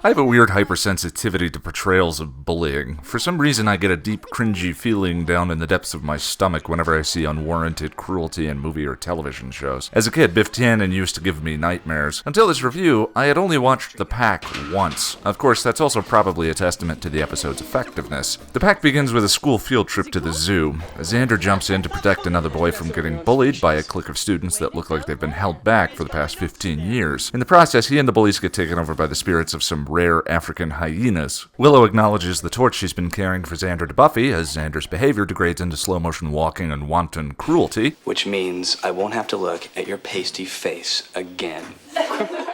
I have a weird hypersensitivity to portrayals of bullying. For some reason, I get a deep, cringy feeling down in the depths of my stomach whenever I see unwarranted cruelty in movie or television shows. As a kid, Biff Tannen used to give me nightmares. Until this review, I had only watched The Pack once. Of course, that's also probably a testament to the episode's effectiveness. The Pack begins with a school field trip to the zoo. Xander jumps in to protect another boy from getting bullied by a clique of students that look like they've been held back for the past 15 years. In the process, he and the bullies get taken over by the spirits of some rare African hyenas. Willow acknowledges the torch she's been carrying for Xander to Buffy as Xander's behavior degrades into slow-motion walking and wanton cruelty. Which means I won't have to look at your pasty face again.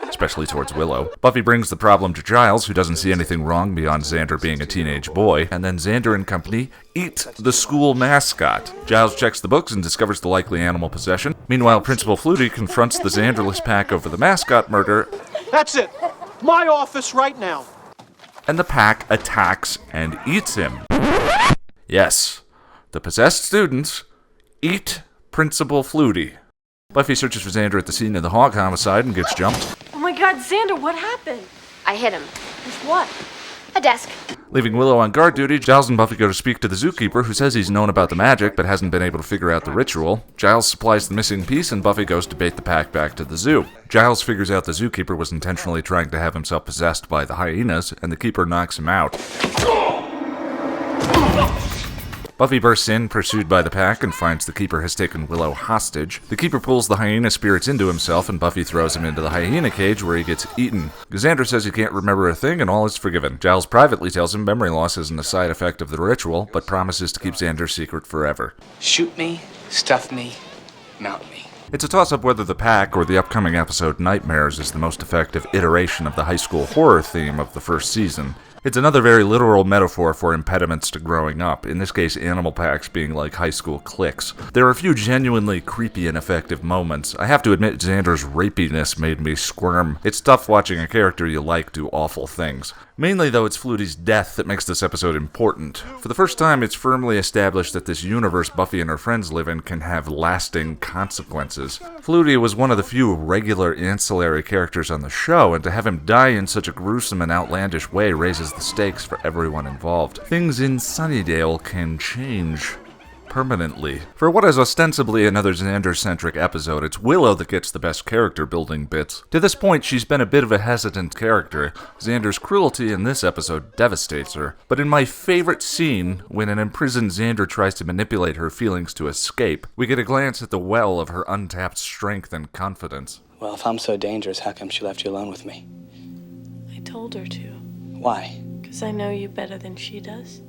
Especially towards Willow. Buffy brings the problem to Giles, who doesn't see anything wrong beyond Xander being a teenage boy, and then Xander and company eat the school mascot. Giles checks the books and discovers the likely animal possession. Meanwhile, Principal Flutie confronts the Xanderless Pack over the mascot murder. That's it! My office right now! And the Pack attacks and eats him. Yes, the possessed students eat Principal Flutie. Buffy searches for Xander at the scene of the hog homicide and gets jumped. Oh my god, Xander, what happened? I hit him. With what? A desk. Leaving Willow on guard duty, Giles and Buffy go to speak to the zookeeper, who says he's known about the magic but hasn't been able to figure out the ritual. Giles supplies the missing piece, and Buffy goes to bait the Pack back to the zoo. Giles figures out the zookeeper was intentionally trying to have himself possessed by the hyenas, and the keeper knocks him out. Buffy bursts in, pursued by the Pack, and finds the keeper has taken Willow hostage. The keeper pulls the hyena spirits into himself, and Buffy throws him into the hyena cage where he gets eaten. Xander says he can't remember a thing, and all is forgiven. Giles privately tells him memory loss isn't a side effect of the ritual, but promises to keep Xander's secret forever. Shoot me, stuff me, mount me. It's a toss-up whether the Pack or the upcoming episode Nightmares is the most effective iteration of the high school horror theme of the first season. It's another very literal metaphor for impediments to growing up, in this case animal packs being like high school cliques. There are a few genuinely creepy and effective moments. I have to admit Xander's rapiness made me squirm. It's tough watching a character you like do awful things. Mainly though, it's Flutie's death that makes this episode important. For the first time, it's firmly established that this universe Buffy and her friends live in can have lasting consequences. Flutie was one of the few regular ancillary characters on the show, and to have him die in such a gruesome and outlandish way raises the stakes for everyone involved. Things in Sunnydale can change permanently. For what is ostensibly another Xander-centric episode, it's Willow that gets the best character-building bits. To this point, she's been a bit of a hesitant character. Xander's cruelty in this episode devastates her. But in my favorite scene, when an imprisoned Xander tries to manipulate her feelings to escape, we get a glance at the well of her untapped strength and confidence. Well, if I'm so dangerous, how come she left you alone with me? I told her to. Why? Because I know you better than she does.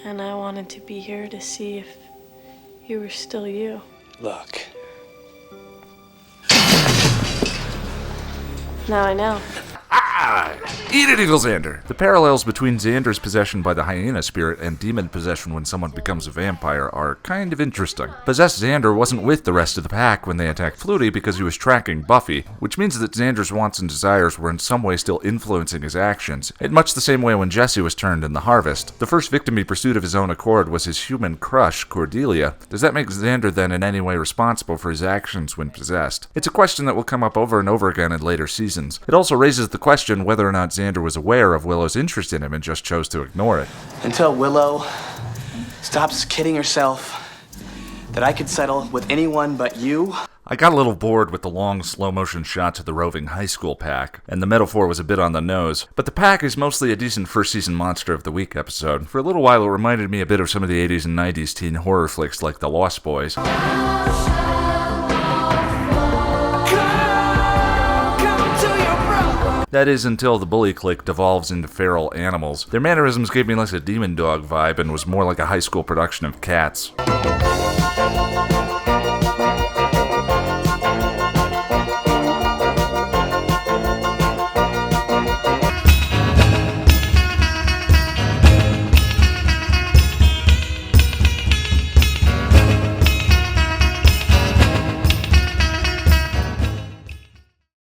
And I wanted to be here to see if you were still you. Look. Now I know. Eat it, Evil Xander! The parallels between Xander's possession by the hyena spirit and demon possession when someone becomes a vampire are kind of interesting. Possessed Xander wasn't with the rest of the Pack when they attacked Flutie because he was tracking Buffy, which means that Xander's wants and desires were in some way still influencing his actions, in much the same way when Jesse was turned in The Harvest. The first victim he pursued of his own accord was his human crush, Cordelia. Does that make Xander then in any way responsible for his actions when possessed? It's a question that will come up over and over again in later seasons. It also raises the question whether or not Xander was aware of Willow's interest in him and just chose to ignore it. Until Willow stops kidding herself that I could settle with anyone but you. I got a little bored with the long slow-motion shots of the roving high school Pack, and the metaphor was a bit on the nose, but the Pack is mostly a decent first-season Monster of the Week episode. For a little while, it reminded me a bit of some of the 80s and 90s teen horror flicks like The Lost Boys. That is, until the bully clique devolves into feral animals. Their mannerisms gave me less a demon dog vibe and was more like a high school production of Cats.